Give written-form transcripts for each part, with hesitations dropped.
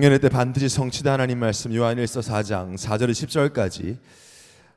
청년의 때 반드시 성취된 하나님 말씀 요한일서 4장 4절에서 10절까지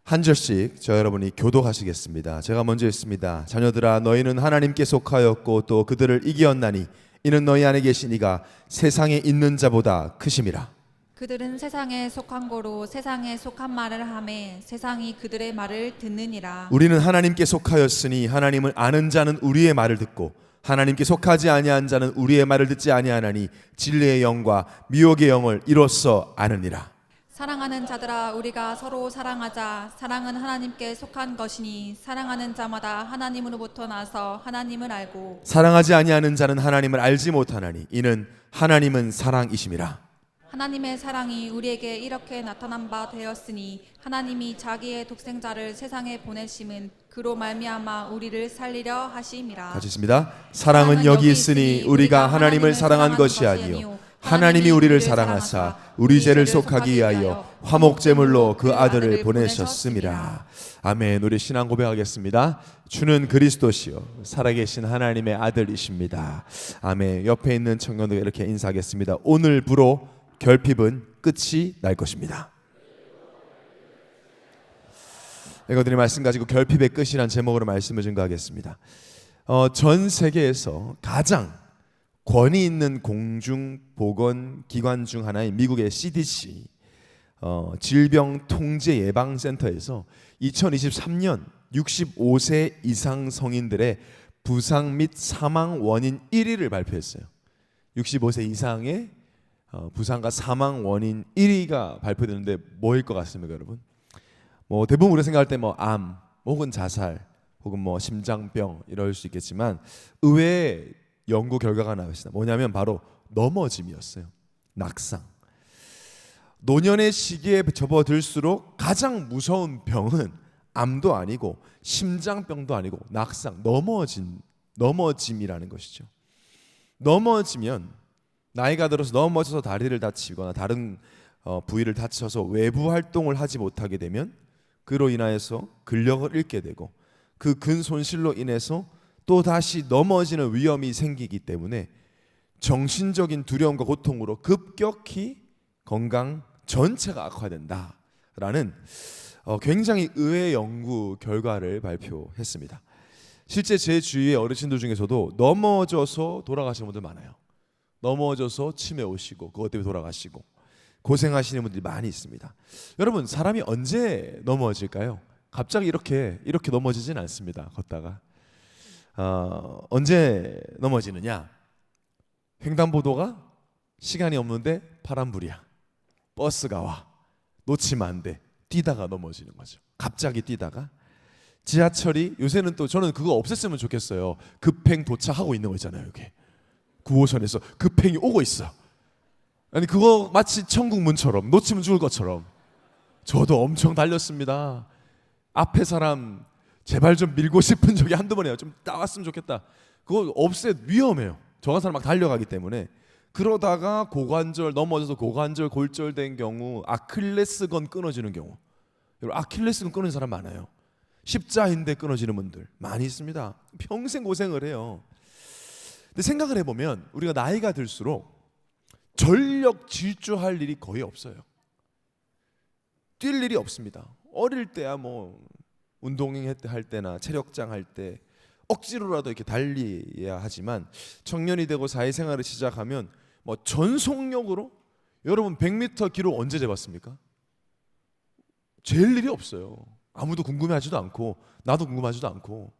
한 절씩 저 여러분이 교독하시겠습니다. 제가 먼저 읽습니다. 자녀들아 너희는 하나님께 속하였고 또 그들을 이기었나니 이는 너희 안에 계신 이가 세상에 있는 자보다 크심이라. 그들은 세상에 속한 거로 세상에 속한 말을 하매 세상이 그들의 말을 듣느니라. 우리는 하나님께 속하였으니 하나님을 아는 자는 우리의 말을 듣고 하나님께 속하지 아니한 자는 우리의 말을 듣지 아니하나니 진리의 영과 미혹의 영을 이로써 아느니라. 사랑하는 자들아 우리가 서로 사랑하자. 사랑은 하나님께 속한 것이니 사랑하는 자마다 하나님으로부터 나서 하나님을 알고 사랑하지 아니하는 자는 하나님을 알지 못하나니 이는 하나님은 사랑이심이라. 하나님의 사랑이 우리에게 이렇게 나타난 바 되었으니 하나님이 자기의 독생자를 세상에 보내심은 그로 말미암아 우리를 살리려 하심이라. 같이 있습니다. 사랑은 여기 있으니 우리가 하나님을 사랑한 것이 아니요 하나님이 우리를 사랑하사 우리 죄를 속하기 위하여 화목제물로 그 아들을 보내셨음이라. 아멘. 우리 신앙 고백하겠습니다. 주는 그리스도시요 살아계신 하나님의 아들이십니다. 아멘. 옆에 있는 청년들 이렇게 인사하겠습니다. 오늘부로 결핍은 끝이 날 것입니다. 이거들이 말씀 가지고 결핍의 끝이란 제목으로 말씀을 증거하겠습니다. 전 세계에서 가장 권위 있는 공중보건기관 중 하나인 미국의 CDC 질병통제예방센터에서 2023년 65세 이상 성인들의 부상 및 사망 원인 1위를 발표했어요. 65세 이상의 부상과 사망 원인 1위가 발표되는데 뭐일 것 같습니까, 여러분? 대부분 우리가 생각할 때 암 혹은 자살 혹은 심장병 이럴 수 있겠지만 의외의 연구 결과가 나왔습니다. 뭐냐면 바로 넘어짐이었어요. 낙상. 노년의 시기에 접어들수록 가장 무서운 병은 암도 아니고 심장병도 아니고 낙상, 넘어짐이라는 것이죠. 넘어지면 나이가 들어서 넘어져서 다리를 다치거나 다른 부위를 다쳐서 외부 활동을 하지 못하게 되면 그로 인하여서 근력을 잃게 되고 그 근손실로 인해서 또 다시 넘어지는 위험이 생기기 때문에 정신적인 두려움과 고통으로 급격히 건강 전체가 악화된다라는 굉장히 의외의 연구 결과를 발표했습니다. 실제 제 주위의 어르신들 중에서도 넘어져서 돌아가시는 분들 많아요. 넘어져서 치매 오시고 그것 때문에 돌아가시고 고생하시는 분들이 많이 있습니다. 여러분, 사람이 언제 넘어질까요? 갑자기 이렇게 넘어지진 않습니다. 걷다가 언제 넘어지느냐? 횡단보도가 시간이 없는데 파란불이야. 버스가 와. 놓치면 안 돼. 뛰다가 넘어지는 거죠. 갑자기 뛰다가. 지하철이 요새는 또 저는 그거 없앴으면 좋겠어요. 급행 도착하고 있는 거 있잖아요. 여기 9호선에서 급행이 오고 있어. 아니 그거 마치 천국문처럼 놓치면 죽을 것처럼. 저도 엄청 달렸습니다. 앞에 사람 제발 좀 밀고 싶은 적이 한두 번이에요. 좀 나왔으면 좋겠다. 그거 위험해요. 저 같은 사람 막 달려가기 때문에. 그러다가 고관절 넘어져서 고관절 골절된 경우, 아킬레스건 끊어지는 경우. 여러분, 아킬레스건 끊어진 사람 많아요. 십자인대 끊어지는 분들 많이 있습니다. 평생 고생을 해요. 근데 생각을 해보면 우리가 나이가 들수록 전력 질주할 일이 거의 없어요. 뛸 일이 없습니다. 어릴 때야 운동할 때나 체력장 할 때 억지로라도 이렇게 달려야 하지만 청년이 되고 사회생활을 시작하면 전속력으로 여러분 100m 기록 언제 재봤습니까? 잴 일이 없어요. 아무도 궁금해하지도 않고 나도 궁금하지도 않고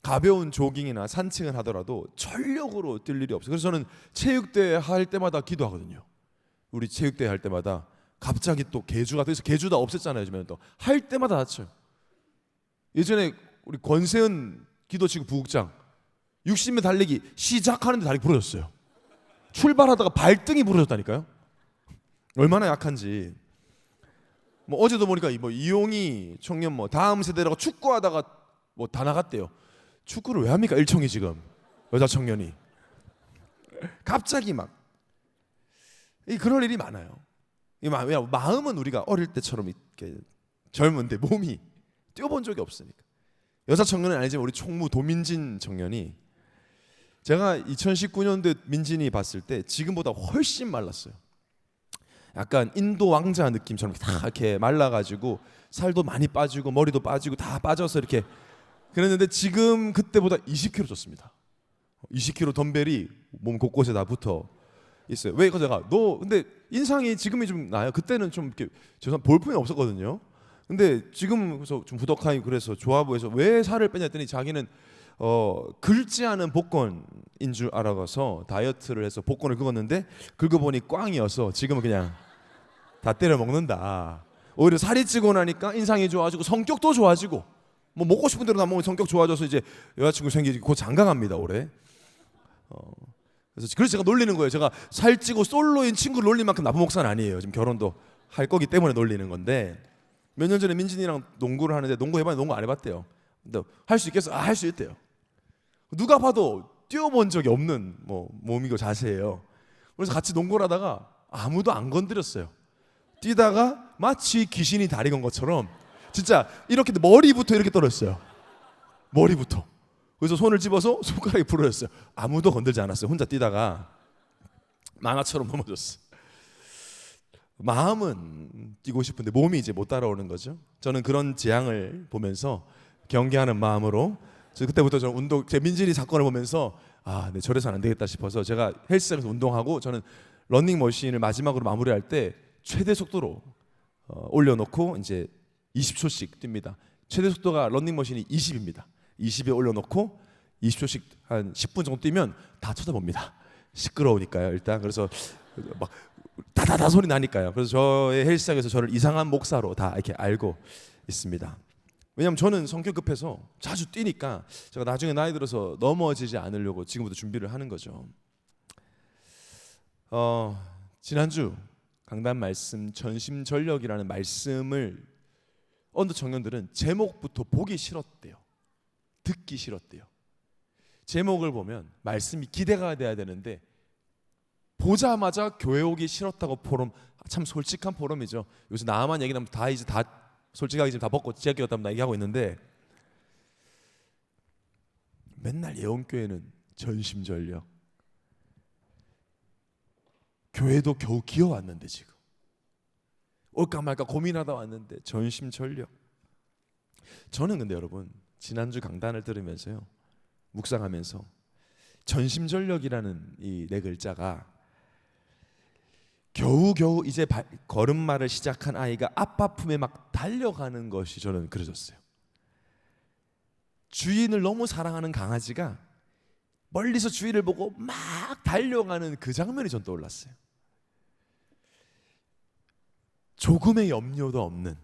가벼운 조깅이나 산책을 하더라도 전력으로 뛸 일이 없어요. 그래서 저는 체육대회 할 때마다 기도하거든요. 우리 체육대회 할 때마다 갑자기 또 개주가 돼서 개주 다 없앴잖아요. 요즘에는 또 할 때마다 다쳐요. 예전에 우리 권세은 기도치고 부국장 60m 달리기 시작하는데 다리 부러졌어요. 출발하다가 발등이 부러졌다니까요. 얼마나 약한지. 어제도 보니까 이용희 청년 다음 세대라고 축구하다가 다 나갔대요. 축구를 왜 합니까? 일청이 지금 여자 청년이 갑자기 그럴 일이 많아요. 마음은 우리가 어릴 때처럼 이렇게 젊은데 몸이 뛰어본 적이 없으니까. 여자 청년은 아니지만 우리 총무 도민진 청년이 제가 2019년도에 민진이 봤을 때 지금보다 훨씬 말랐어요. 약간 인도 왕자 느낌처럼 다 이렇게 말라가지고 살도 많이 빠지고 머리도 빠지고 다 빠져서 이렇게 그랬는데 지금 그때보다 20kg 쪘습니다. 20kg 덤벨이 몸 곳곳에 다 붙어 있어요. 왜? 그래서 제가 너 근데 인상이 지금이 좀 나요. 그때는 좀 이렇게 죄송한 볼품이 없었거든요. 근데 지금 그래서 좀 후덕하니 그래서 좋아 보여서 왜 살을 빼냐 했더니 자기는 긁지 않은 복권인 줄 알아서 다이어트를 해서 복권을 긁었는데 긁어보니 꽝이어서 지금은 그냥 다 때려 먹는다. 오히려 살이 찌고 나니까 인상이 좋아지고 성격도 좋아지고 뭐 먹고 싶은 대로 다 먹으면 성격 좋아져서 이제 여자친구 생기고 곧 장가갑니다 올해. 그래서 제가 놀리는 거예요. 제가 살찌고 솔로인 친구를 놀릴 만큼 나쁜 목사는 아니에요. 지금 결혼도 할 거기 때문에 놀리는 건데 몇 년 전에 민진이랑 농구를 하는데 농구 해봤는데 농구 안 해봤대요. 근데 할 수 있겠어? 할 수 있대요. 누가 봐도 뛰어본 적이 없는 몸이고 자세예요. 그래서 같이 농구를 하다가 아무도 안 건드렸어요. 뛰다가 마치 귀신이 다리 건 것처럼 진짜 이렇게 머리부터 이렇게 떨어졌어요. 머리부터. 그래서 손을 집어서 손가락이 부러졌어요. 아무도 건들지 않았어요. 혼자 뛰다가 만화처럼 넘어졌어. 마음은 뛰고 싶은데 몸이 이제 못 따라오는 거죠. 저는 그런 재앙을 보면서 경계하는 마음으로 그때부터 저는 운동, 제 민진이 사건을 보면서 네, 저래서는 안 되겠다 싶어서 제가 헬스장에서 운동하고 저는 러닝머신을 마지막으로 마무리할 때 최대 속도로 올려놓고 이제 20초씩 뜁니다. 최대 속도가 러닝머신이 20입니다. 20에 올려놓고 20초씩 한 10분 정도 뛰면 다 쳐다봅니다. 시끄러우니까요. 일단 그래서 막 다다다 소리 나니까요. 그래서 저의 헬스장에서 저를 이상한 목사로 다 이렇게 알고 있습니다. 왜냐하면 저는 성격 급해서 자주 뛰니까 제가 나중에 나이 들어서 넘어지지 않으려고 지금부터 준비를 하는 거죠. 지난주 강단 말씀 전심전력이라는 말씀을 어느 청년들은 제목부터 보기 싫었대요. 듣기 싫었대요. 제목을 보면 말씀이 기대가 돼야 되는데 보자마자 교회 오기 싫었다고 포럼, 참 솔직한 포럼이죠. 요새 나만 얘기하면 다 이제 다 솔직하게 지금 다 벗고 지하교회 갔다 얘기하고 있는데 맨날 예원교회는 전심전력. 교회도 겨우 기어왔는데 지금 올까 말까 고민하다 왔는데 전심전력. 저는 근데 여러분 지난주 강단을 들으면서요 묵상하면서 전심전력이라는 이 네 글자가 겨우겨우 이제 걸음마를 시작한 아이가 아빠 품에 막 달려가는 것이 저는 그려졌어요. 주인을 너무 사랑하는 강아지가 멀리서 주인을 보고 막 달려가는 그 장면이 전 떠올랐어요. 조금의 염려도 없는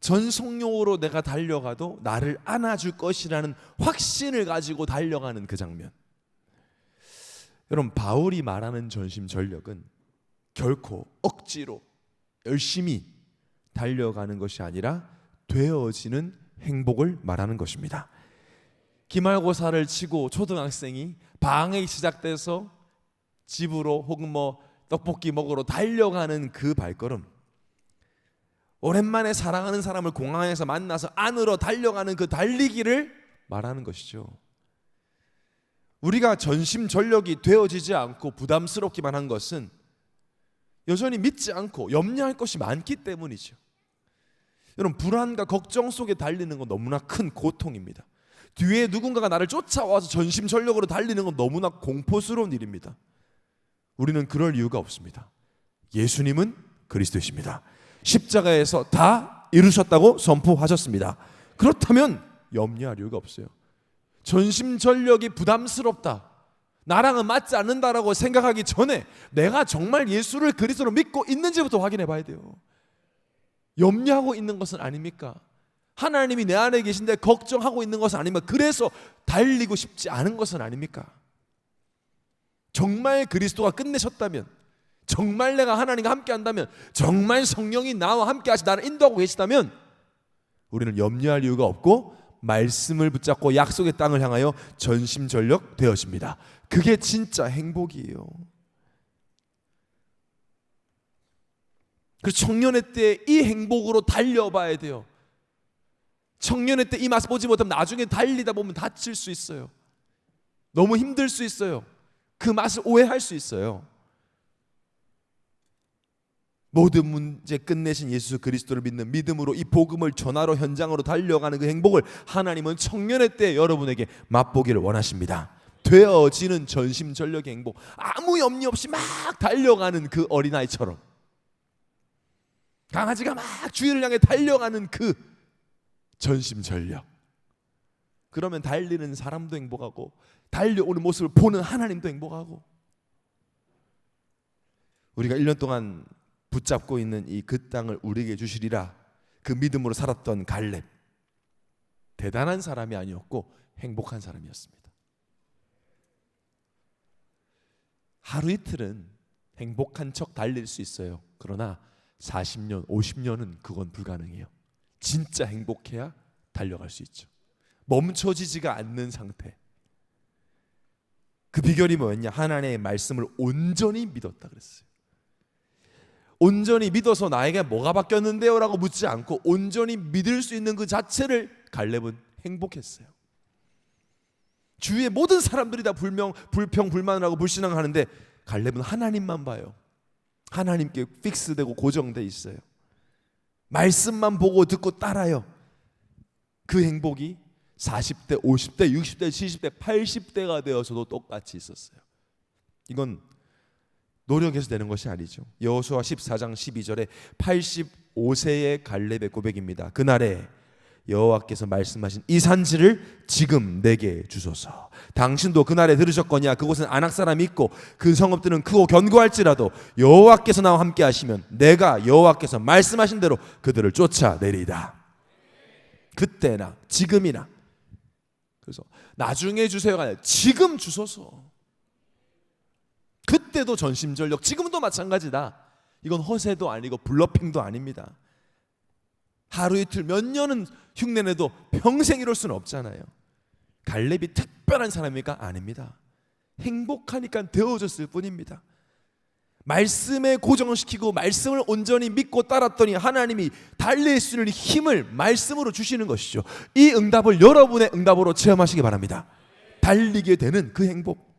전속력으로 내가 달려가도 나를 안아줄 것이라는 확신을 가지고 달려가는 그 장면. 여러분 바울이 말하는 전심전력은 결코 억지로 열심히 달려가는 것이 아니라 되어지는 행복을 말하는 것입니다. 기말고사를 치고 초등학생이 방학이 시작돼서 집으로 혹은 떡볶이 먹으러 달려가는 그 발걸음, 오랜만에 사랑하는 사람을 공항에서 만나서 안으로 달려가는 그 달리기를 말하는 것이죠. 우리가 전심전력이 되어지지 않고 부담스럽기만 한 것은 여전히 믿지 않고 염려할 것이 많기 때문이죠. 여러분 불안과 걱정 속에 달리는 건 너무나 큰 고통입니다. 뒤에 누군가가 나를 쫓아와서 전심전력으로 달리는 건 너무나 공포스러운 일입니다. 우리는 그럴 이유가 없습니다. 예수님은 그리스도이십니다. 십자가에서 다 이루셨다고 선포하셨습니다. 그렇다면 염려할 이유가 없어요. 전심전력이 부담스럽다, 나랑은 맞지 않는다라고 생각하기 전에 내가 정말 예수를 그리스도로 믿고 있는지부터 확인해 봐야 돼요. 염려하고 있는 것은 아닙니까? 하나님이 내 안에 계신데 걱정하고 있는 것은 아닙니까? 그래서 달리고 싶지 않은 것은 아닙니까? 정말 그리스도가 끝내셨다면, 정말 내가 하나님과 함께 한다면, 정말 성령이 나와 함께 하시 나를 인도하고 계시다면 우리는 염려할 이유가 없고 말씀을 붙잡고 약속의 땅을 향하여 전심전력 되어집니다. 그게 진짜 행복이에요. 그래서 청년의 때 이 행복으로 달려봐야 돼요. 청년의 때 이 맛 보지 못하면 나중에 달리다 보면 다칠 수 있어요. 너무 힘들 수 있어요. 그 맛을 오해할 수 있어요. 모든 문제 끝내신 예수 그리스도를 믿는 믿음으로 이 복음을 전하러 현장으로 달려가는 그 행복을 하나님은 청년의 때 여러분에게 맛보기를 원하십니다. 되어지는 전심전력의 행복, 아무 염려 없이 막 달려가는 그 어린아이처럼, 강아지가 막 주인을 향해 달려가는 그 전심전력. 그러면 달리는 사람도 행복하고 달려오는 모습을 보는 하나님도 행복하고, 우리가 1년 동안 붙잡고 있는 이 그 땅을 우리에게 주시리라 그 믿음으로 살았던 갈렙, 대단한 사람이 아니었고 행복한 사람이었습니다. 하루 이틀은 행복한 척 달릴 수 있어요. 그러나 40년, 50년은 그건 불가능해요. 진짜 행복해야 달려갈 수 있죠. 멈춰지지가 않는 상태. 그 비결이 뭐였냐? 하나님의 말씀을 온전히 믿었다 그랬어요. 온전히 믿어서 나에게 뭐가 바뀌었는데요? 라고 묻지 않고 온전히 믿을 수 있는 그 자체를 갈렙은 행복했어요. 주위의 모든 사람들이 다 불평불만을 하고 불신앙하는데 갈렙은 하나님만 봐요. 하나님께 픽스되고 고정돼 있어요. 말씀만 보고 듣고 따라요. 그 행복이 40대, 50대, 60대, 70대, 80대가 되어서도 똑같이 있었어요. 이건 노력해서 되는 것이 아니죠. 여호수아 14장 12절에 85세의 갈렙의 고백입니다. 그날에 여호와께서 말씀하신 이 산지를 지금 내게 주소서. 당신도 그날에 들으셨거니와 그곳은 아낙 사람이 있고 그 성읍들은 크고 견고할지라도 여호와께서 나와 함께 하시면 내가 여호와께서 말씀하신 대로 그들을 쫓아내리이다. 그때나 지금이나. 그래서 나중에 주세요가 아니라 지금 주소서. 그때도 전심전력, 지금도 마찬가지다. 이건 허세도 아니고 블러핑도 아닙니다. 하루 이틀 몇 년은 흉내내도 평생 이럴 수는 없잖아요. 갈렙이 특별한 사람입니까? 아닙니다. 행복하니까 되어졌을 뿐입니다. 말씀에 고정시키고 말씀을 온전히 믿고 따랐더니 하나님이 달릴 수 있는 힘을 말씀으로 주시는 것이죠. 이 응답을 여러분의 응답으로 체험하시기 바랍니다. 달리게 되는 그 행복,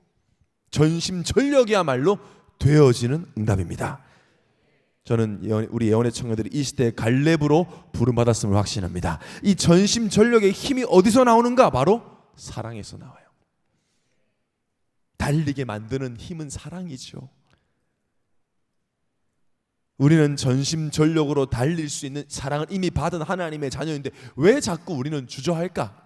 전심전력이야말로 되어지는 응답입니다. 저는 우리 예언의 청년들이 이 시대에 갈렙으로 부름받았음을 확신합니다. 이 전심전력의 힘이 어디서 나오는가? 바로 사랑에서 나와요. 달리게 만드는 힘은 사랑이죠. 우리는 전심전력으로 달릴 수 있는 사랑을 이미 받은 하나님의 자녀인데 왜 자꾸 우리는 주저할까?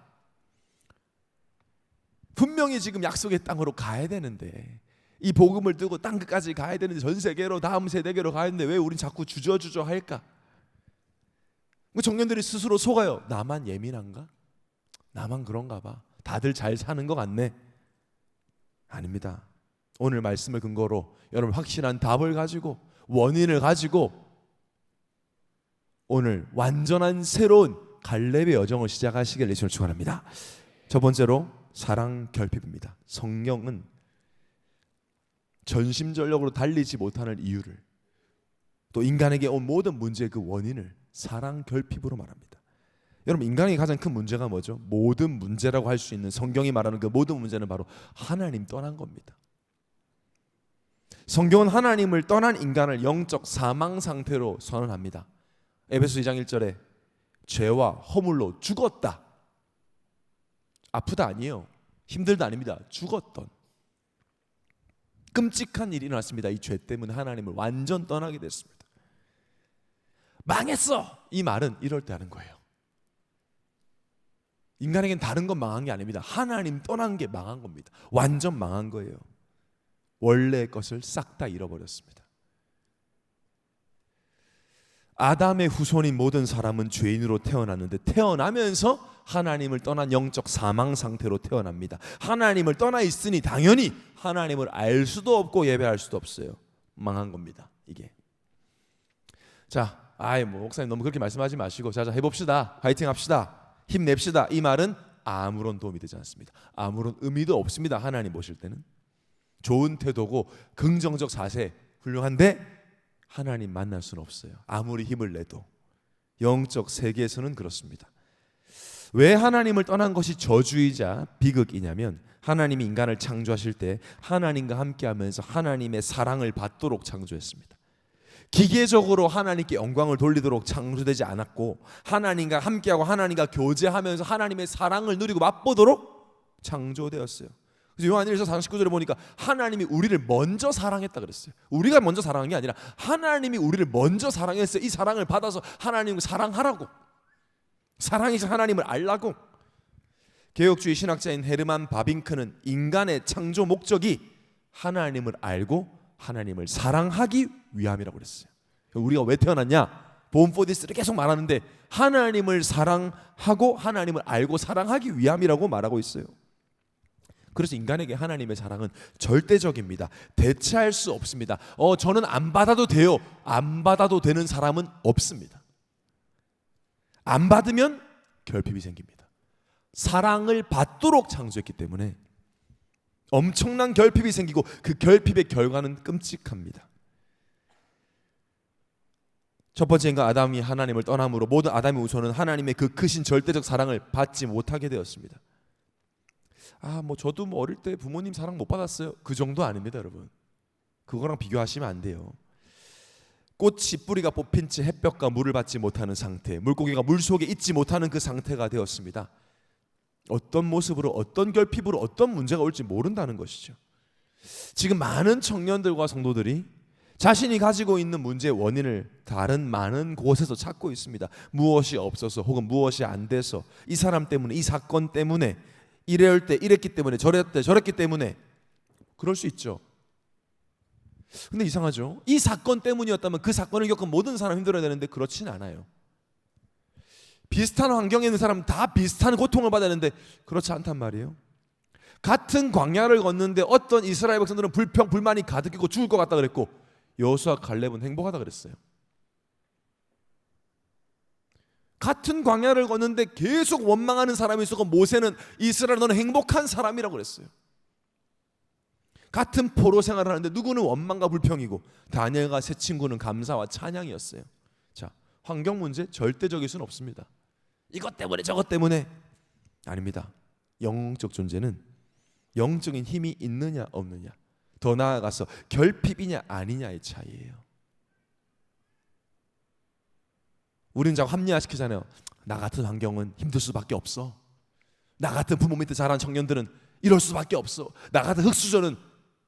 분명히 지금 약속의 땅으로 가야 되는데, 이 복음을 들고 땅 끝까지 가야 되는데, 전 세계로 다음 세대계로 가야 되는데 왜 우린 자꾸 주저주저 할까? 청년들이 스스로 속아요. 나만 예민한가? 나만 그런가 봐. 다들 잘 사는 것 같네. 아닙니다. 오늘 말씀을 근거로 여러분 확실한 답을 가지고, 원인을 가지고 오늘 완전한 새로운 갈렙의 여정을 시작하시길 예수를 축원합니다. 첫 번째로 사랑 결핍입니다. 성령은 전심전력으로 달리지 못하는 이유를, 또 인간에게 온 모든 문제의 그 원인을 사랑 결핍으로 말합니다. 여러분, 인간의 가장 큰 문제가 뭐죠? 모든 문제라고 할 수 있는 성경이 말하는 그 모든 문제는 바로 하나님 떠난 겁니다. 성경은 하나님을 떠난 인간을 영적 사망 상태로 선언합니다. 에베소 2장 1절에 죄와 허물로 죽었다. 아프다 아니에요. 힘들다 아닙니다. 죽었던 끔찍한 일이 일어났습니다. 이 죄 때문에 하나님을 완전 떠나게 됐습니다. 망했어! 이 말은 이럴 때 하는 거예요. 인간에겐 다른 건 망한 게 아닙니다. 하나님 떠난 게 망한 겁니다. 완전 망한 거예요. 원래의 것을 싹 다 잃어버렸습니다. 아담의 후손인 모든 사람은 죄인으로 태어났는데 태어나면서 하나님을 떠난 영적 사망 상태로 태어납니다. 하나님을 떠나 있으니 당연히 하나님을 알 수도 없고 예배할 수도 없어요. 망한 겁니다. 이게. 자, 목사님 너무 그렇게 말씀하지 마시고 자 해봅시다. 파이팅 합시다. 힘냅시다. 이 말은 아무런 도움이 되지 않습니다. 아무런 의미도 없습니다. 하나님 보실 때는. 좋은 태도고 긍정적 자세 훌륭한데 하나님 만날 수는 없어요. 아무리 힘을 내도. 영적 세계에서는 그렇습니다. 왜 하나님을 떠난 것이 저주이자 비극이냐면 하나님이 인간을 창조하실 때 하나님과 함께하면서 하나님의 사랑을 받도록 창조했습니다. 기계적으로 하나님께 영광을 돌리도록 창조되지 않았고 하나님과 함께하고 하나님과 교제하면서 하나님의 사랑을 누리고 맛보도록 창조되었어요. 그래서 요한 1서 49절에 보니까 하나님이 우리를 먼저 사랑했다 그랬어요. 우리가 먼저 사랑한 게 아니라 하나님이 우리를 먼저 사랑했어요. 이 사랑을 받아서 하나님을 사랑하라고, 사랑이서 하나님을 알라고. 개혁주의 신학자인 헤르만 바빙크는 인간의 창조 목적이 하나님을 알고 하나님을 사랑하기 위함이라고 그랬어요. 우리가 왜 태어났냐? Born for this를 계속 말하는데 하나님을 사랑하고 하나님을 알고 사랑하기 위함이라고 말하고 있어요. 그래서 인간에게 하나님의 사랑은 절대적입니다. 대체할 수 없습니다. 저는 안 받아도 돼요. 안 받아도 되는 사람은 없습니다. 안 받으면 결핍이 생깁니다. 사랑을 받도록 창조했기 때문에 엄청난 결핍이 생기고 그 결핍의 결과는 끔찍합니다. 첫 번째 인간 아담이 하나님을 떠남으로 모든 아담의 후손은 하나님의 그 크신 절대적 사랑을 받지 못하게 되었습니다. 저도 어릴 때 부모님 사랑 못 받았어요. 그 정도 아닙니다, 여러분. 그거랑 비교하시면 안 돼요. 꽃이 뿌리가 뽑힌 채 햇볕과 물을 받지 못하는 상태, 물고기가 물속에 있지 못하는 그 상태가 되었습니다. 어떤 모습으로, 어떤 결핍으로, 어떤 문제가 올지 모른다는 것이죠. 지금 많은 청년들과 성도들이 자신이 가지고 있는 문제의 원인을 다른 많은 곳에서 찾고 있습니다. 무엇이 없어서 혹은 무엇이 안 돼서, 이 사람 때문에, 이 사건 때문에, 이럴 때 이랬기 때문에, 저랬기 때문에. 그럴 수 있죠. 근데 이상하죠. 이 사건 때문이었다면 그 사건을 겪은 모든 사람 힘들어야 되는데 그렇진 않아요. 비슷한 환경에 있는 사람 다 비슷한 고통을 받아야 되는데 그렇지 않단 말이에요. 같은 광야를 걷는데 어떤 이스라엘 백성들은 불평, 불만이 가득했고 죽을 것 같다 그랬고 여호수아, 갈렙은 행복하다 그랬어요. 같은 광야를 걷는데 계속 원망하는 사람이 있었고 모세는 이스라엘 너는 행복한 사람이라고 그랬어요. 같은 포로 생활을 하는데 누구는 원망과 불평이고 다니엘과 세 친구는 감사와 찬양이었어요. 자, 환경 문제 절대적일 수는 없습니다. 이것 때문에 저것 때문에 아닙니다. 영적 존재는 영적인 힘이 있느냐 없느냐, 더 나아가서 결핍이냐 아니냐의 차이예요. 우리는 자꾸 합리화시키잖아요. 나 같은 환경은 힘들 수밖에 없어. 나 같은 부모 밑에 자란 청년들은 이럴 수밖에 없어. 나 같은 흙수저는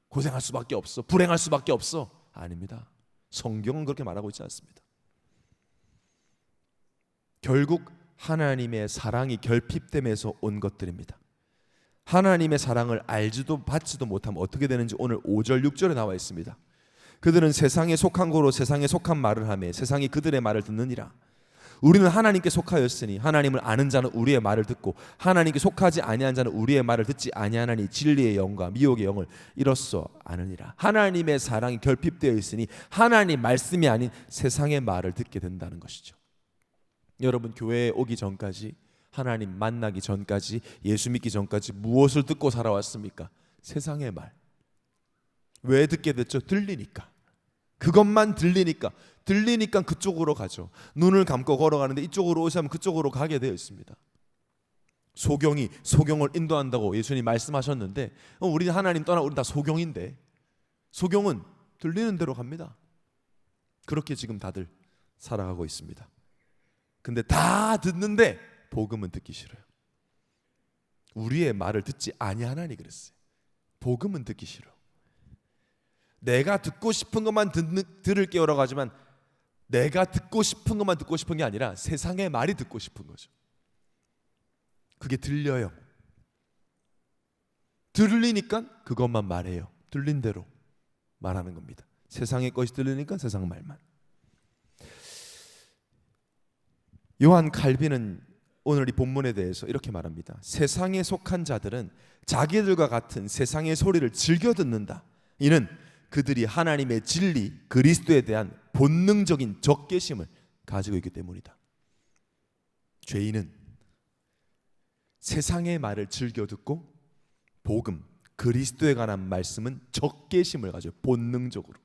고생할 수밖에 없어. 불행할 수밖에 없어. 아닙니다. 성경은 그렇게 말하고 있지 않습니다. 결국 하나님의 사랑이 결핍됨에서 온 것들입니다. 하나님의 사랑을 알지도 받지도 못하면 어떻게 되는지 오늘 5절 6절에 나와 있습니다. 그들은 세상에 속한 고로 세상에 속한 말을 하며 세상이 그들의 말을 듣느니라. 우리는 하나님께 속하였으니 하나님을 아는 자는 우리의 말을 듣고 하나님께 속하지 아니한 자는 우리의 말을 듣지 아니하나니 진리의 영과 미혹의 영을 이로써 아느니라. 하나님의 사랑이 결핍되어 있으니 하나님 말씀이 아닌 세상의 말을 듣게 된다는 것이죠. 여러분, 교회에 오기 전까지, 하나님 만나기 전까지, 예수 믿기 전까지 무엇을 듣고 살아왔습니까? 세상의 말. 왜 듣게 됐죠? 들리니까. 그것만 들리니까 그쪽으로 가죠. 눈을 감고 걸어가는데 이쪽으로 오시면 그쪽으로 가게 되어 있습니다. 소경이 소경을 인도한다고 예수님 말씀하셨는데 우리는 하나님 떠나 우리 다 소경인데 소경은 들리는 대로 갑니다. 그렇게 지금 다들 살아가고 있습니다. 근데 다 듣는데 복음은 듣기 싫어요. 우리의 말을 듣지 아니하나니 그랬어요. 복음은 듣기 싫어. 내가 듣고 싶은 것만 들을게요라고 하지만 내가 듣고 싶은 것만 듣고 싶은 게 아니라 세상의 말이 듣고 싶은 거죠. 그게 들려요. 들리니까 그것만 말해요. 들린 대로 말하는 겁니다. 세상의 것이 들리니까 세상 말만. 요한 칼빈은 오늘 이 본문에 대해서 이렇게 말합니다. 세상에 속한 자들은 자기들과 같은 세상의 소리를 즐겨 듣는다. 이는 그들이 하나님의 진리 그리스도에 대한 본능적인 적개심을 가지고 있기 때문이다. 죄인은 세상의 말을 즐겨 듣고 복음 그리스도에 관한 말씀은 적개심을 가져요. 본능적으로.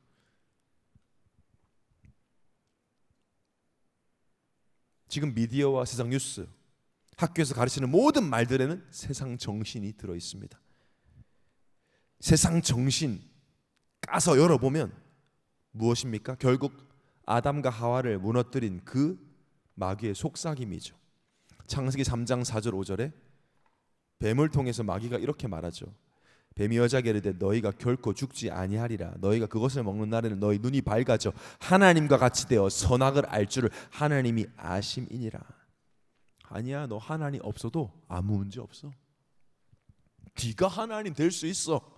지금 미디어와 세상 뉴스, 학교에서 가르치는 모든 말들에는 세상 정신이 들어 있습니다. 세상 정신 까서 열어보면 무엇입니까? 결국 아담과 하와를 무너뜨린 그 마귀의 속삭임이죠. 창세기 3장 4절 5절에 뱀을 통해서 마귀가 이렇게 말하죠. 뱀이 여자에게 이르되 너희가 결코 죽지 아니하리라. 너희가 그것을 먹는 날에는 너희 눈이 밝아져 하나님과 같이 되어 선악을 알 줄을 하나님이 아심이니라. 아니야, 너 하나님 없어도 아무 문제 없어. 네가 하나님 될 수 있어.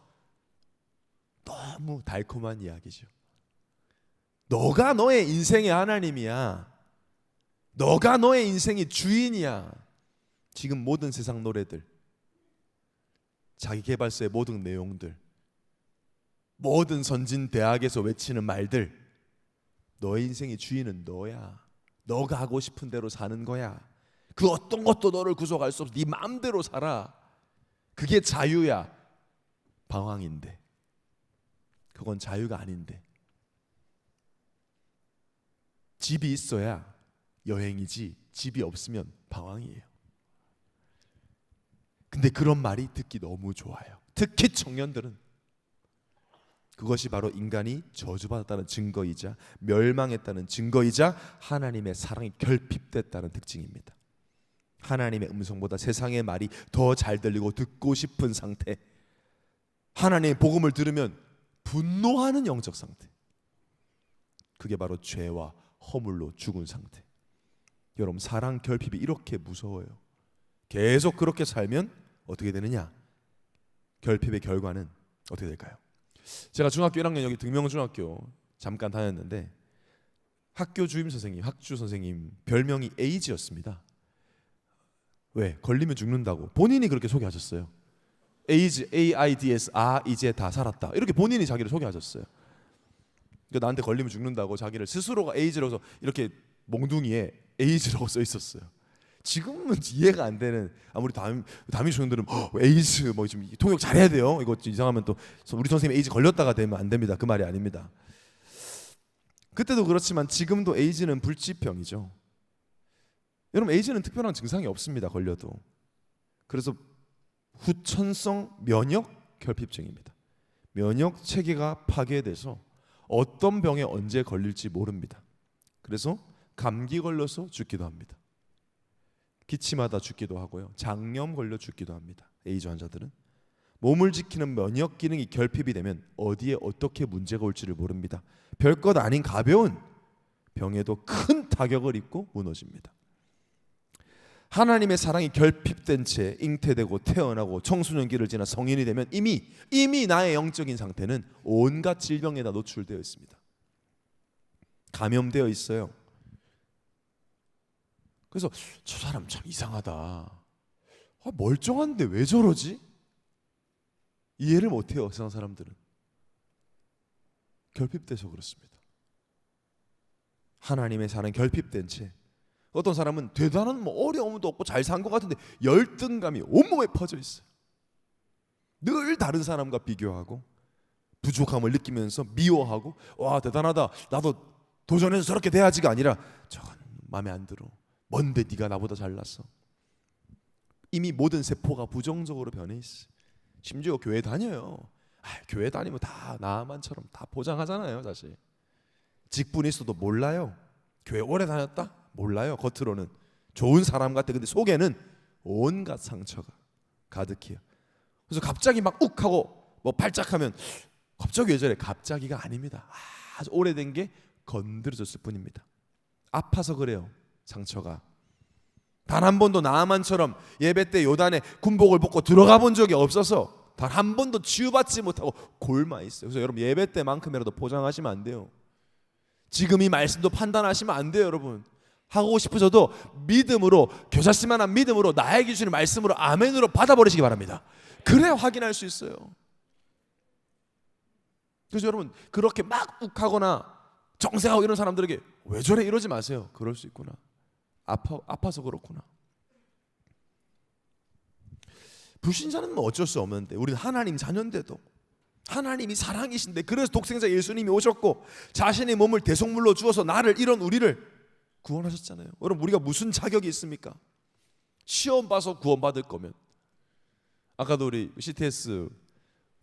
너무 달콤한 이야기죠. 너가 너의 인생의 하나님이야. 너가 너의 인생의 주인이야. 지금 모든 세상 노래들, 자기계발서의 모든 내용들, 모든 선진 대학에서 외치는 말들, 너의 인생의 주인은 너야. 너가 하고 싶은 대로 사는 거야. 그 어떤 것도 너를 구속할 수 없어. 네 마음대로 살아. 그게 자유야. 방황인데 그건 자유가 아닌데. 집이 있어야 여행이지 집이 없으면 방황이에요. 근데 그런 말이 듣기 너무 좋아요. 특히 청년들은. 그것이 바로 인간이 저주받았다는 증거이자 멸망했다는 증거이자 하나님의 사랑이 결핍됐다는 특징입니다. 하나님의 음성보다 세상의 말이 더 잘 들리고 듣고 싶은 상태. 하나님의 복음을 들으면 분노하는 영적 상태. 그게 바로 죄와 허물로 죽은 상태. 여러분, 사랑 결핍이 이렇게 무서워요. 계속 그렇게 살면 어떻게 되느냐? 결핍의 결과는 어떻게 될까요? 제가 중학교 1학년 여기 등명중학교 잠깐 다녔는데 학교 주임 선생님, 학주 선생님 별명이 에이즈였습니다. 왜? 걸리면 죽는다고 본인이 그렇게 소개하셨어요. 에이즈, AIDS, 이제 다 살았다, 이렇게 본인이 자기를 소개하셨어요. 그러니까 나한테 걸리면 죽는다고 자기를 스스로가 에이즈라고 이렇게 몽둥이에 에이즈라고 써 있었어요. 지금은 이해가 안 되는, 아무리 담임 초년들은 에이즈 뭐 좀 통역 잘해야 돼요. 이거 이상하면 또 우리 선생님 에이즈 걸렸다가 되면 안 됩니다. 그 말이 아닙니다. 그때도 그렇지만 지금도 에이즈는 불치병이죠. 여러분, 에이즈는 특별한 증상이 없습니다. 걸려도. 그래서 후천성 면역 결핍증입니다. 면역 체계가 파괴돼서 어떤 병에 언제 걸릴지 모릅니다. 그래서 감기 걸려서 죽기도 합니다. 기침하다 죽기도 하고요. 장염 걸려 죽기도 합니다. 에이즈 환자들은 몸을 지키는 면역 기능이 결핍이 되면 어디에 어떻게 문제가 올지를 모릅니다. 별것 아닌 가벼운 병에도 큰 타격을 입고 무너집니다. 하나님의 사랑이 결핍된 채 잉태되고 태어나고 청소년기를 지나 성인이 되면 이미 나의 영적인 상태는 온갖 질병에다 노출되어 있습니다. 감염되어 있어요. 그래서 저 사람 참 이상하다. 멀쩡한데 왜 저러지? 이해를 못해요. 세상 사람들은. 결핍돼서 그렇습니다. 하나님의 사랑 결핍된 채. 어떤 사람은 대단한 어려움도 없고 잘 산 것 같은데 열등감이 온몸에 퍼져 있어요. 늘 다른 사람과 비교하고 부족함을 느끼면서 미워하고, 와 대단하다, 나도 도전해서 저렇게 돼야지가 아니라 저건 마음에 안 들어. 뭔데 네가 나보다 잘났어. 이미 모든 세포가 부정적으로 변해 있어. 심지어 교회 다녀요. 교회 다니면 다 나만처럼 다 포장하잖아요. 사실 직분이 있어도 몰라요. 교회 오래 다녔다? 몰라요. 겉으로는 좋은 사람 같아. 근데 속에는 온갖 상처가 가득해요. 그래서 갑자기 막 욱하고 뭐 발작하면 갑자기 왜 저래? 갑자기가 아닙니다. 아주 오래된 게 건드려졌을 뿐입니다. 아파서 그래요. 상처가. 단 한 번도 나만처럼 예배 때 요단에 군복을 벗고 들어가 본 적이 없어서 단 한 번도 치유받지 못하고 골마 있어요. 그래서 여러분, 예배 때만큼이라도 포장하시면 안 돼요. 지금 이 말씀도 판단하시면 안 돼요. 여러분, 하고 싶으셔도 믿음으로, 교사씨만한 믿음으로 나에게 주시는 말씀으로 아멘으로 받아버리시기 바랍니다. 그래야 확인할 수 있어요. 그래서 여러분, 그렇게 막 욱하거나 정색하고 이런 사람들에게 왜 저래 이러지 마세요. 그럴 수 있구나. 아파서 그렇구나. 불신자는 뭐 어쩔 수 없는데, 우리는 하나님 자녀인데도 하나님이 사랑이신데, 그래서 독생자 예수님이 오셨고 자신의 몸을 대속물로 주어서 나를, 이런 우리를 구원하셨잖아요. 여러분, 우리가 무슨 자격이 있습니까? 시험 봐서 구원받을 거면. 아까도 우리 CTS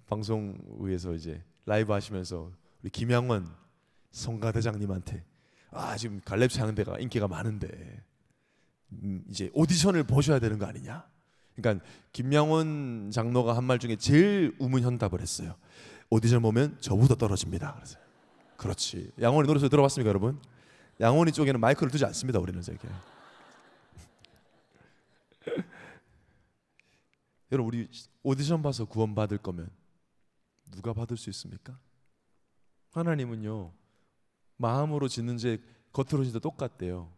방송국에서 이제 라이브 하시면서 우리 김양원 성가대장님한테 지금 갈렙 차양대가 인기가 많은데 이제 오디션을 보셔야 되는 거 아니냐. 그러니까 김양원 장로가 한 말 중에 제일 우문현답을 했어요. 오디션 보면 저보다 떨어집니다. 그래서 그렇지. 양원이 노래소리 들어봤습니까, 여러분? 양원이 쪽에는 마이크를 두지 않습니다. 우리는 저렇게. 여러분, 우리 오디션 봐서 구원받을 거면 누가 받을 수 있습니까? 하나님은요, 마음으로 짓는 죄 겉으로 짓도 똑같대요.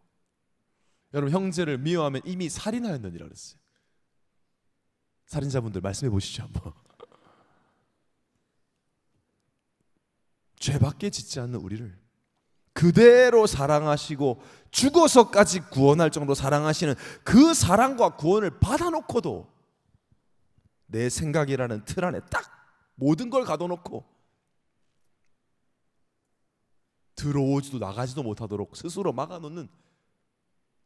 여러분, 형제를 미워하면 이미 살인하였느니라 그랬어요. 살인자분들 말씀해 보시죠 한번. 죄밖에 짓지 않는 우리를 그대로 사랑하시고 죽어서까지 구원할 정도로 사랑하시는 그 사랑과 구원을 받아놓고도 내 생각이라는 틀 안에 딱 모든 걸 가둬놓고 들어오지도 나가지도 못하도록 스스로 막아놓는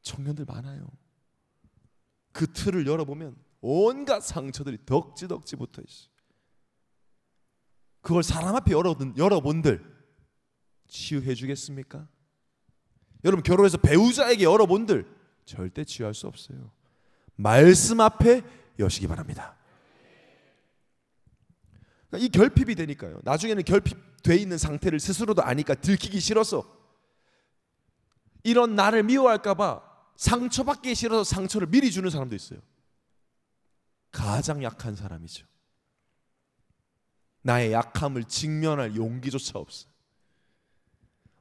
청년들 많아요. 그 틀을 열어보면 온갖 상처들이 덕지덕지 붙어있어요. 그걸 사람 앞에 열어본들 치유해 주겠습니까? 여러분, 결혼해서 배우자에게 열어본들 절대 치유할 수 없어요. 말씀 앞에 여시기 바랍니다. 이 결핍이 되니까요, 나중에는 결핍돼 있는 상태를 스스로도 아니까 들키기 싫어서 이런 나를 미워할까 봐 상처받기 싫어서 상처를 미리 주는 사람도 있어요. 가장 약한 사람이죠. 나의 약함을 직면할 용기조차 없어요.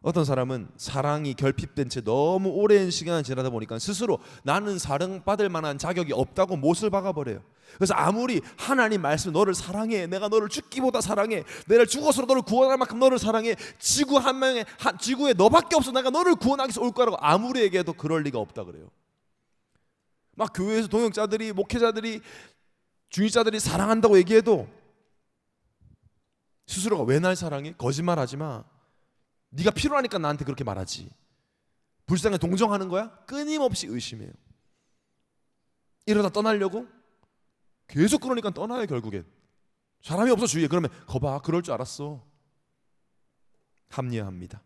어떤 사람은 사랑이 결핍된 채 너무 오랜 시간을 지나다 보니까 스스로 나는 사랑받을 만한 자격이 없다고 못을 박아버려요. 그래서 아무리 하나님 말씀 너를 사랑해, 내가 너를 죽기보다 사랑해, 내가 죽어서 너를 구원할 만큼 너를 사랑해, 지구에 너밖에 없어, 내가 너를 구원하기 위해서 올 거라고 아무리 얘기해도 그럴 리가 없다 그래요. 막 교회에서 동역자들이, 목회자들이, 중직자들이 사랑한다고 얘기해도 스스로가 왜 날 사랑해? 거짓말하지 마. 네가 필요하니까 나한테 그렇게 말하지. 불쌍해 동정하는 거야? 끊임없이 의심해요. 이러다 떠나려고? 계속 그러니까 떠나요. 결국엔 사람이 없어 주위에. 그러면 거봐, 그럴 줄 알았어. 합리화합니다.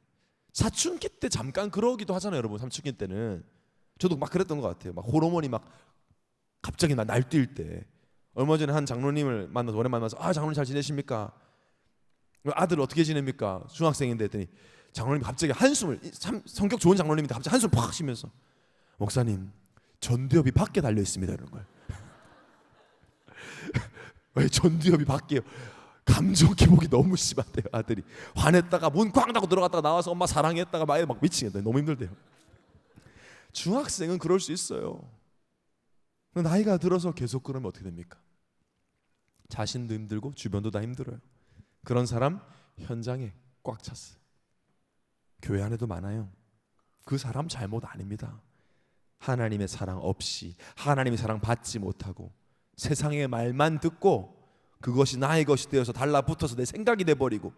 사춘기 때 잠깐 그러기도 하잖아요, 여러분. 사춘기 때는 저도 막 그랬던 것 같아요. 막 호르몬이 막 갑자기 날뛸 때. 얼마 전에 한 장로님을 만나서 오랜만에 만나서 장로님 잘 지내십니까? 아들 어떻게 지냅니까? 중학생인데 했더니 장로님이 갑자기 한숨을, 참 성격 좋은 장로님인데 갑자기 한숨 팍 쉬면서 목사님, 전두엽이 밖에 달려 있습니다 이런 거예요. 왜 전두엽이 밖에요? 감정 기복이 너무 심한데요. 아들이 화냈다가 문 꽝 닫고 들어갔다가 나와서 엄마 사랑했다가 막 미치겠다. 너무 힘들대요. 중학생은 그럴 수 있어요. 나이가 들어서 계속 그러면 어떻게 됩니까? 자신도 힘들고 주변도 다 힘들어요. 그런 사람 현장에 꽉 찼어요. 교회 안에도 많아요. 그 사람 잘못 아닙니다. 하나님의 사랑 없이, 하나님의 사랑 받지 못하고 세상의 말만 듣고 그것이 나의 것이 되어서 달라붙어서 내 생각이 돼버리고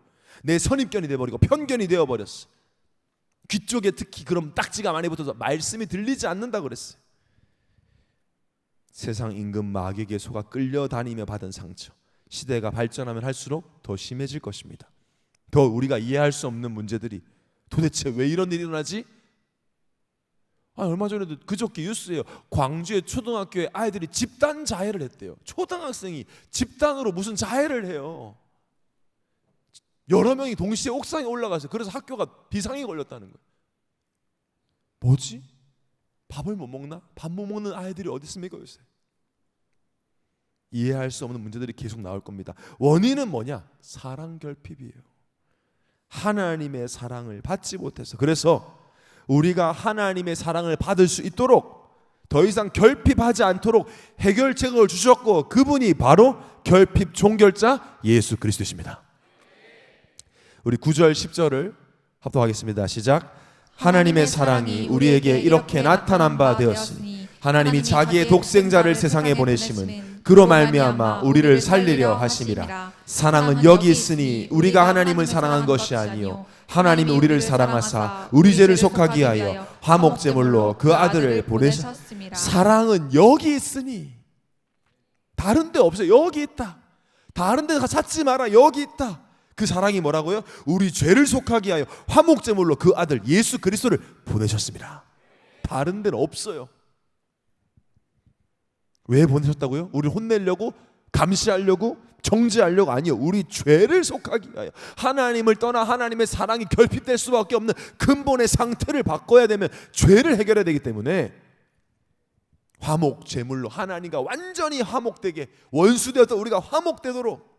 내 선입견이 돼버리고 편견이 되어버렸어. 귀 쪽에 특히 그럼 딱지가 많이 붙어서 말씀이 들리지 않는다 그랬어요. 세상 임금 마귀에게 속아 끌려다니며 받은 상처, 시대가 발전하면 할수록 더 심해질 것입니다. 더 우리가 이해할 수 없는 문제들이 도대체 왜 이런 일이 일어나지? 얼마 전에도 그저께 뉴스예요. 광주의 초등학교에 아이들이 집단 자해를 했대요. 초등학생이 집단으로 무슨 자해를 해요. 여러 명이 동시에 옥상에 올라가서, 그래서 학교가 비상이 걸렸다는 거예요. 뭐지? 밥을 못 먹나? 밥 못 먹는 아이들이 어디 있습니까 요새? 이해할 수 없는 문제들이 계속 나올 겁니다. 원인은 뭐냐? 사랑 결핍이에요. 하나님의 사랑을 받지 못해서. 그래서 우리가 하나님의 사랑을 받을 수 있도록 더 이상 결핍하지 않도록 해결책을 주셨고, 그분이 바로 결핍 종결자 예수 그리스도십니다. 우리 9절 10절을 합독하겠습니다. 시작. 하나님의 사랑이 우리에게 이렇게 나타난 바 되었으니 하나님이 자기의 독생자를 세상에 보내심은 그로 말미암아 우리를 살리려 하심이라. 사랑은 여기 있으니 우리가 하나님을 사랑한 것이 아니요 하나님이 우리를 사랑하사 우리 죄를 속하기 위하여 화목제물로 그 아들을 보내셨습니다. 사랑은 여기 있으니 다른 데 없어요. 여기 있다. 다른 데 찾지 마라. 여기 있다. 그 사랑이 뭐라고요? 우리 죄를 속하기 위하여 화목제물로 그 아들 예수 그리스도를 보내셨습니다. 다른 데는 없어요. 왜 보내셨다고요? 우리를 혼내려고? 감시하려고? 정죄하려고? 아니요. 우리 죄를 속하기 위하여 하나님을 떠나 하나님의 사랑이 결핍될 수밖에 없는 근본의 상태를 바꿔야 되면 죄를 해결해야 되기 때문에 화목 제물로 하나님과 완전히 화목되게 원수되었던 우리가 화목되도록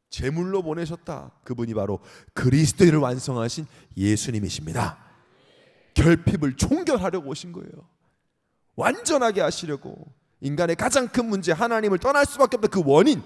제물로 보내셨다. 그분이 바로 그리스도를 완성하신 예수님이십니다. 결핍을 종결하려고 오신 거예요. 완전하게 하시려고. 인간의 가장 큰 문제, 하나님을 떠날 수밖에 없는 그 원인,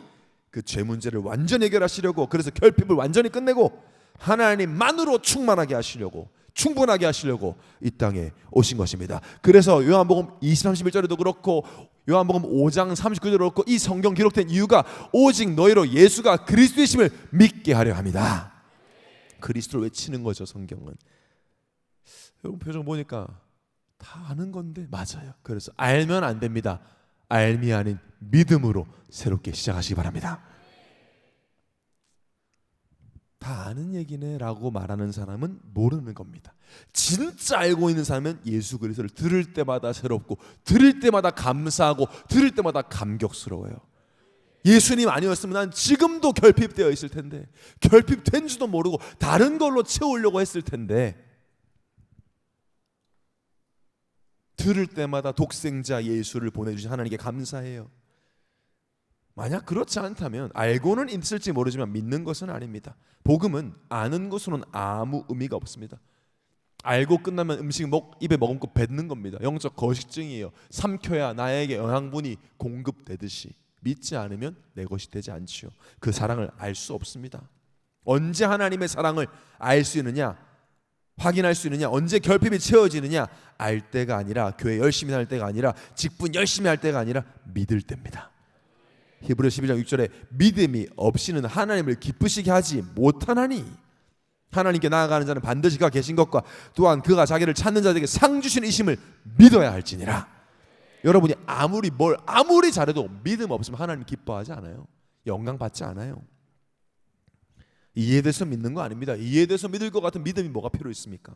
그 죄 문제를 완전히 해결하시려고, 그래서 결핍을 완전히 끝내고 하나님만으로 충만하게 하시려고, 충분하게 하시려고 이 땅에 오신 것입니다. 그래서 요한복음 20, 31절에도 그렇고 요한복음 5장 39절에도 그렇고 이 성경 기록된 이유가 오직 너희로 예수가 그리스도이심을 믿게 하려 합니다. 그리스도를 외치는 거죠. 성경은. 여러분 표정 보니까 다 아는 건데 맞아요. 그래서 알면 안 됩니다. 알미 아닌 믿음으로 새롭게 시작하시기 바랍니다. 다 아는 얘기네 라고 말하는 사람은 모르는 겁니다. 진짜 알고 있는 사람은 예수 그리스도를 들을 때마다 새롭고 들을 때마다 감사하고 들을 때마다 감격스러워요. 예수님 아니었으면 난 지금도 결핍되어 있을 텐데, 결핍된 줄도 모르고 다른 걸로 채우려고 했을 텐데, 들을 때마다 독생자 예수를 보내주신 하나님께 감사해요. 만약 그렇지 않다면 알고는 있을지 모르지만 믿는 것은 아닙니다. 복음은 아는 것으로는 아무 의미가 없습니다. 알고 끝나면 음식 입에 머금고 뱉는 겁니다. 영적 거식증이에요. 삼켜야 나에게 영양분이 공급되듯이 믿지 않으면 내 것이 되지 않지요. 그 사랑을 알 수 없습니다. 언제 하나님의 사랑을 알 수 있느냐, 확인할 수 있느냐, 언제 결핍이 채워지느냐, 알 때가 아니라, 교회 열심히 할 때가 아니라, 직분 열심히 할 때가 아니라 믿을 때입니다. 히브리서 11장 6절에 믿음이 없이는 하나님을 기쁘시게 하지 못하나니 하나님께 나아가는 자는 반드시 그가 계신 것과 또한 그가 자기를 찾는 자들에게 상 주시는 이심을 믿어야 할지니라. 여러분이 아무리 잘해도 믿음 없으면 하나님 기뻐하지 않아요. 영광 받지 않아요. 이해돼서 믿는 거 아닙니다. 이해돼서 믿을 것 같은 믿음이 뭐가 필요 있습니까?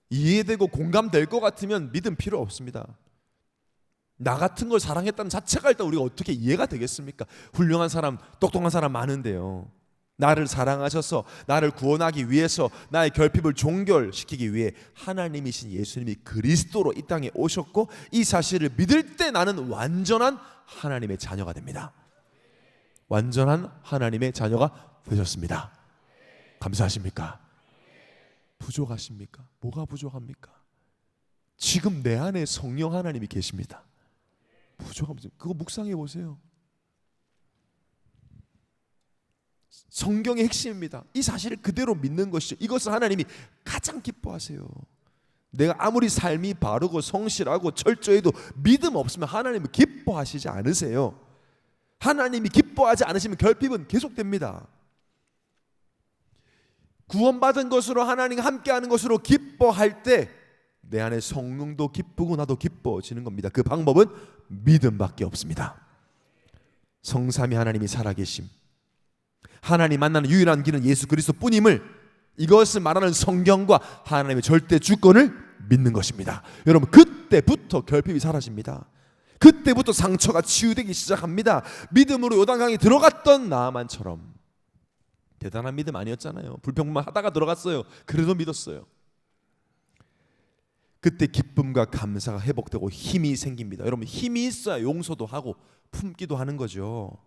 이해되고 공감될 것 같으면 믿음 필요 없습니다. 나 같은 걸 사랑했다는 자체가 일단 우리가 어떻게 이해가 되겠습니까? 훌륭한 사람, 똑똑한 사람 많은데요. 나를 사랑하셔서 나를 구원하기 위해서 나의 결핍을 종결시키기 위해 하나님이신 예수님이 그리스도로 이 땅에 오셨고, 이 사실을 믿을 때 나는 완전한 하나님의 자녀가 됩니다. 완전한 하나님의 자녀가 되셨습니다. 감사하십니까? 부족하십니까? 뭐가 부족합니까? 지금 내 안에 성령 하나님이 계십니다. 부족합니다. 그거 묵상해 보세요. 성경의 핵심입니다. 이 사실을 그대로 믿는 것이죠. 이것을 하나님이 가장 기뻐하세요. 내가 아무리 삶이 바르고 성실하고 철저해도 믿음 없으면 하나님은 기뻐하시지 않으세요. 하나님이 기뻐하지 않으시면 결핍은 계속됩니다. 구원받은 것으로 하나님과 함께하는 것으로 기뻐할 때 내 안에 성령도 기쁘고 나도 기뻐지는 겁니다. 그 방법은 믿음밖에 없습니다. 성삼위 하나님이 살아계심, 하나님 만나는 유일한 길은 예수 그리스도뿐임을, 이것을 말하는 성경과 하나님의 절대 주권을 믿는 것입니다. 여러분, 그때부터 결핍이 사라집니다. 그때부터 상처가 치유되기 시작합니다. 믿음으로 요단강에 들어갔던 나아만처럼. 대단한 믿음 아니었잖아요. 불평만 하다가 들어갔어요. 그래도 믿었어요. 그때 기쁨과 감사가 회복되고 힘이 생깁니다. 여러분, 힘이 있어야 용서도 하고 품기도 하는 거죠.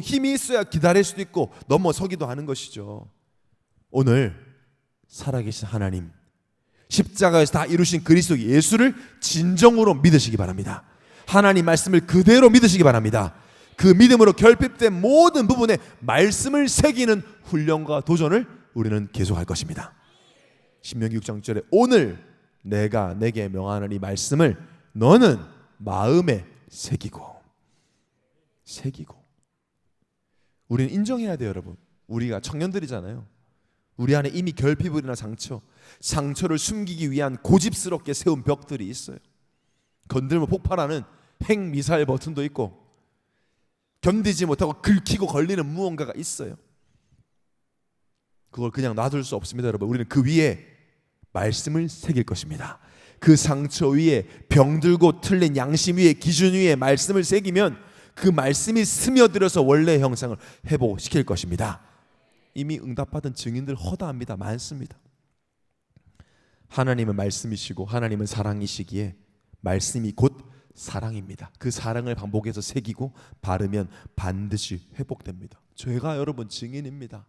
힘이 있어야 기다릴 수도 있고 넘어서기도 하는 것이죠. 오늘 살아계신 하나님, 십자가에서 다 이루신 그리스도 예수를 진정으로 믿으시기 바랍니다. 하나님 말씀을 그대로 믿으시기 바랍니다. 그 믿음으로 결핍된 모든 부분에 말씀을 새기는 훈련과 도전을 우리는 계속할 것입니다. 신명기 6장 6절에 오늘 내가 내게 명하는 이 말씀을 너는 마음에 새기고. 우리는 인정해야 돼요. 여러분, 우리가 청년들이잖아요. 우리 안에 이미 결핍이나 상처를 숨기기 위한 고집스럽게 세운 벽들이 있어요. 건들면 폭발하는 핵미사일 버튼도 있고 견디지 못하고 긁히고 걸리는 무언가가 있어요. 그걸 그냥 놔둘 수 없습니다, 여러분. 우리는 그 위에 말씀을 새길 것입니다. 그 상처 위에 병들고 틀린 양심 위에 기준 위에 말씀을 새기면 그 말씀이 스며들어서 원래의 형상을 회복시킬 것입니다. 이미 응답받은 증인들 허다합니다. 많습니다. 하나님은 말씀이시고 하나님은 사랑이시기에 말씀이 곧 사랑입니다. 그 사랑을 반복해서 새기고 바르면 반드시 회복됩니다. 제가 여러분 증인입니다.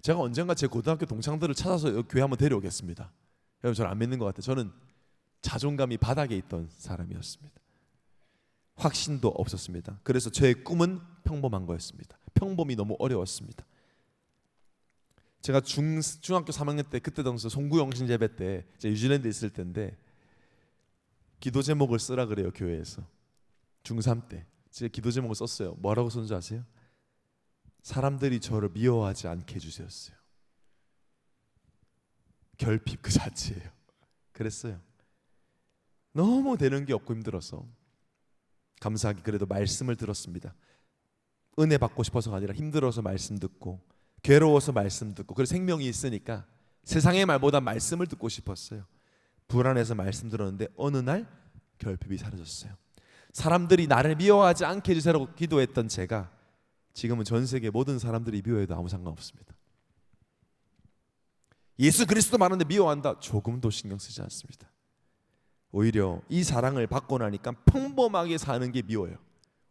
제가 언젠가 제 고등학교 동창들을 찾아서 교회 한번 데려오겠습니다. 여러분 저는 안 믿는 것 같아요. 저는 자존감이 바닥에 있던 사람이었습니다. 확신도 없었습니다. 그래서 제 꿈은 평범한 거였습니다. 평범이 너무 어려웠습니다. 제가 중학교 3학년 때 그때 당시 송구영신 예배 때 제가 뉴질랜드에 있을 때인데 기도 제목을 쓰라 그래요, 교회에서. 중3 때 제가 기도 제목을 썼어요. 뭐라고 썼는지 아세요? 사람들이 저를 미워하지 않게 해주세요였어요. 결핍 그 자체예요. 그랬어요. 너무 되는 게 없고 힘들어서 감사하게 그래도 말씀을 들었습니다. 은혜 받고 싶어서가 아니라 힘들어서 말씀 듣고 괴로워서 말씀 듣고 그래서 생명이 있으니까 세상의 말보다 말씀을 듣고 싶었어요. 불안해서 말씀 들었는데 어느 날 결핍이 사라졌어요. 사람들이 나를 미워하지 않게 해주세요라고 기도했던 제가 지금은 전 세계 모든 사람들이 미워해도 아무 상관없습니다. 예수 그리스도 많은데 미워한다? 조금도 신경 쓰지 않습니다. 오히려 이 사랑을 받고 나니까 평범하게 사는 게 미워요.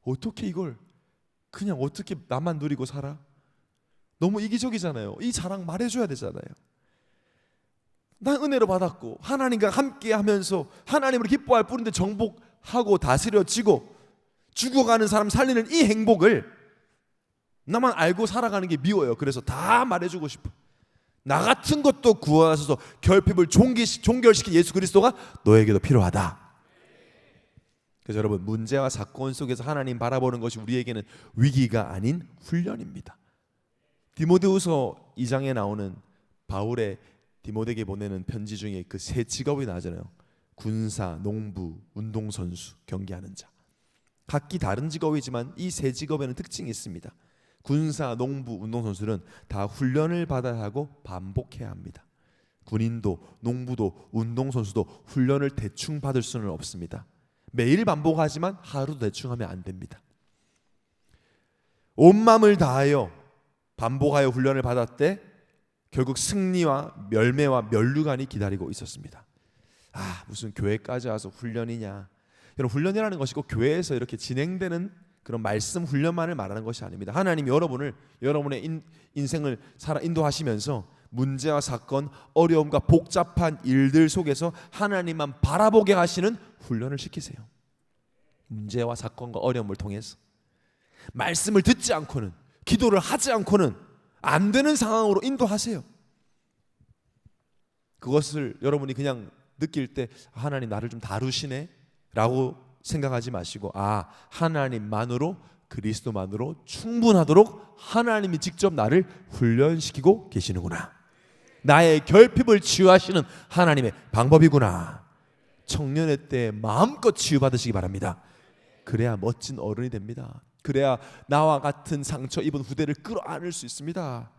어떻게 이걸 그냥 어떻게 나만 누리고 살아? 너무 이기적이잖아요. 이 자랑 말해줘야 되잖아요. 난 은혜로 받았고 하나님과 함께 하면서 하나님을 기뻐할 뿐인데 정복하고 다스려지고 죽어가는 사람 살리는 이 행복을 나만 알고 살아가는 게 미워요. 그래서 다 말해주고 싶어. 나 같은 것도 구원하셔서 결핍을 종결시킨 예수 그리스도가 너에게도 필요하다. 그래서 여러분 문제와 사건 속에서 하나님 바라보는 것이 우리에게는 위기가 아닌 훈련입니다. 디모데후서 2장에 나오는 바울의 디모데에게 보내는 편지 중에 그 세 직업이 나오잖아요. 군사, 농부, 운동선수, 경기하는 자. 각기 다른 직업이지만 이 세 직업에는 특징이 있습니다. 군사, 농부, 운동선수는 다 훈련을 받아야 하고 반복해야 합니다. 군인도 농부도 운동선수도 훈련을 대충 받을 수는 없습니다. 매일 반복하지만 하루도 대충 하면 안 됩니다. 온 마음을 다하여 반복하여 훈련을 받았대 결국 승리와 멸매와 면류관이 기다리고 있었습니다. 무슨 교회까지 와서 훈련이냐. 여러분 훈련이라는 것이 꼭 교회에서 이렇게 진행되는 그런 말씀 훈련만을 말하는 것이 아닙니다. 하나님이 여러분의 인생을 인도하시면서 문제와 사건, 어려움과 복잡한 일들 속에서 하나님만 바라보게 하시는 훈련을 시키세요. 문제와 사건과 어려움을 통해서 말씀을 듣지 않고는 기도를 하지 않고는 안 되는 상황으로 인도하세요. 그것을 여러분이 그냥 느낄 때 하나님 나를 좀 다루시네 라고 생각하지 마시고 하나님만으로 그리스도만으로 충분하도록 하나님이 직접 나를 훈련시키고 계시는구나. 나의 결핍을 치유하시는 하나님의 방법이구나. 청년의 때 마음껏 치유받으시기 바랍니다. 그래야 멋진 어른이 됩니다. 그래야 나와 같은 상처 입은 후대를 끌어안을 수 있습니다.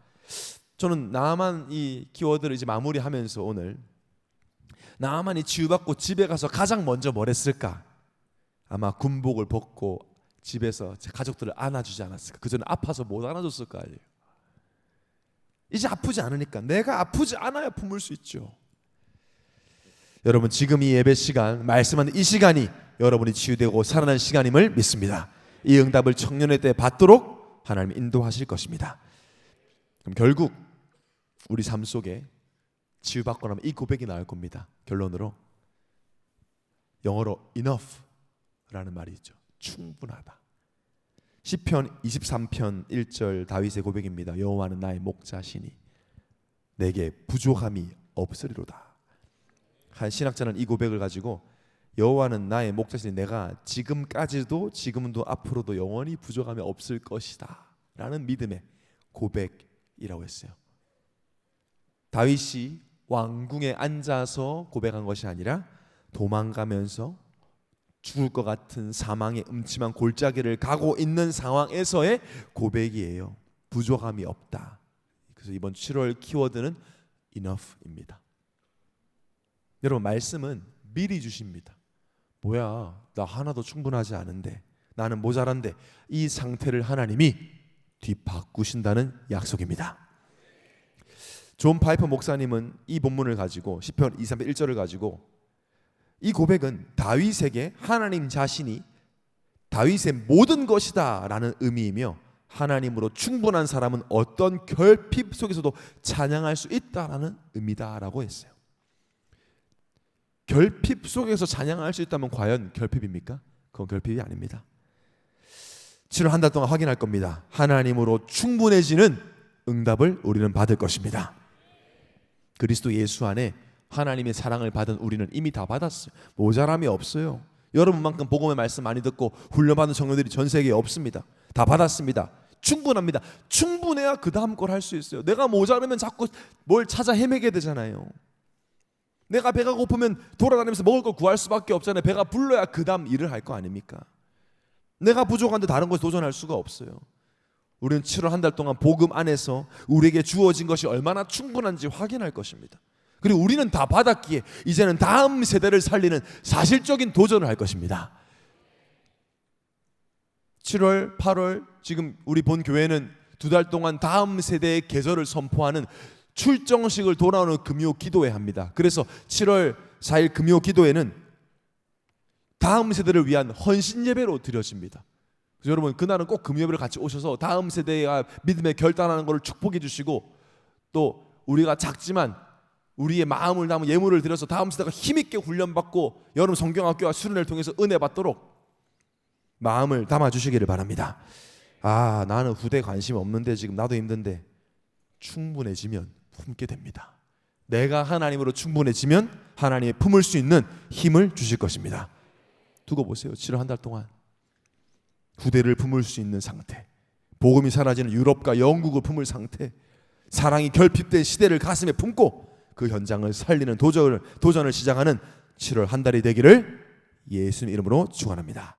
저는 나만 이 키워드를 이제 마무리하면서 오늘 나만이 치유받고 집에 가서 가장 먼저 뭘 했을까? 아마 군복을 벗고 집에서 제 가족들을 안아주지 않았을까? 그전에 아파서 못 안아줬을 거 아니에요. 이제 아프지 않으니까 내가 아프지 않아야 품을 수 있죠. 여러분 지금 이 예배 시간 말씀하는 이 시간이 여러분이 치유되고 살아난 시간임을 믿습니다. 이 응답을 청년의 때 받도록 하나님이 인도하실 것입니다. 그럼 결국 우리 삶 속에 치유받고 나면 이 고백이 나올 겁니다. 결론으로 영어로 enough라는 말이 있죠. 충분하다. 시편 23편 1절 다윗의 고백입니다. 여호와는 나의 목자시니 내게 부족함이 없으리로다. 한 신학자는 이 고백을 가지고 여호와는 나의 목자시니 내가 지금까지도 지금도 앞으로도 영원히 부족함이 없을 것이다 라는 믿음의 고백이라고 했어요. 다윗이 왕궁에 앉아서 고백한 것이 아니라 도망가면서 죽을 것 같은 사망의 음침한 골짜기를 가고 있는 상황에서의 고백이에요. 부족함이 없다. 그래서 이번 7월 키워드는 enough입니다. 여러분, 말씀은 미리 주십니다. 뭐야, 나 하나도 충분하지 않은데, 나는 모자란데, 이 상태를 하나님이 뒤바꾸신다는 약속입니다. 존 파이퍼 목사님은 이 본문을 가지고 시편 2, 3, 1절을 가지고 이 고백은 다윗에게 하나님 자신이 다윗의 모든 것이다 라는 의미이며, 하나님으로 충분한 사람은 어떤 결핍 속에서도 찬양할 수 있다라는 의미다라고 했어요. 결핍 속에서 찬양할 수 있다면 과연 결핍입니까? 그건 결핍이 아닙니다. 7월 한 달 동안 확인할 겁니다. 하나님으로 충분해지는 응답을 우리는 받을 것입니다. 그리스도 예수 안에 하나님의 사랑을 받은 우리는 이미 다 받았어요. 모자람이 없어요. 여러분만큼 복음의 말씀 많이 듣고 훈련받은 청년들이 전 세계에 없습니다. 다 받았습니다. 충분합니다. 충분해야 그 다음 걸 할 수 있어요. 내가 모자르면 자꾸 뭘 찾아 헤매게 되잖아요. 내가 배가 고프면 돌아다니면서 먹을 걸 구할 수밖에 없잖아요. 배가 불러야 그 다음 일을 할 거 아닙니까? 내가 부족한데 다른 것에 도전할 수가 없어요. 우리는 7월 한 달 동안 복음 안에서 우리에게 주어진 것이 얼마나 충분한지 확인할 것입니다. 그리고 우리는 다 받았기에 이제는 다음 세대를 살리는 사실적인 도전을 할 것입니다. 7월, 8월 지금 우리 본 교회는 두 달 동안 다음 세대의 계절을 선포하는 출정식을 돌아오는 금요 기도회 합니다. 그래서 7월 4일 금요 기도회는 다음 세대를 위한 헌신 예배로 드려집니다. 그래서 여러분, 그날은 꼭 금요 예배를 같이 오셔서 다음 세대가 믿음에 결단하는 것을 축복해 주시고, 또 우리가 작지만 우리의 마음을 담은 예물을 드려서 다음 세대가 힘있게 훈련받고 여러분 성경학교와 수련회를 통해서 은혜 받도록 마음을 담아 주시기를 바랍니다. 아, 나는 후대 관심 없는데 지금 나도 힘든데, 충분해지면 품게 됩니다. 내가 하나님으로 충분해지면 하나님이 품을 수 있는 힘을 주실 것입니다. 두고 보세요. 7월 한 달 동안 후대를 품을 수 있는 상태, 복음이 사라지는 유럽과 영국을 품을 상태, 사랑이 결핍된 시대를 가슴에 품고 그 현장을 살리는 도전을 시작하는 7월 한 달이 되기를 예수님 이름으로 축원합니다.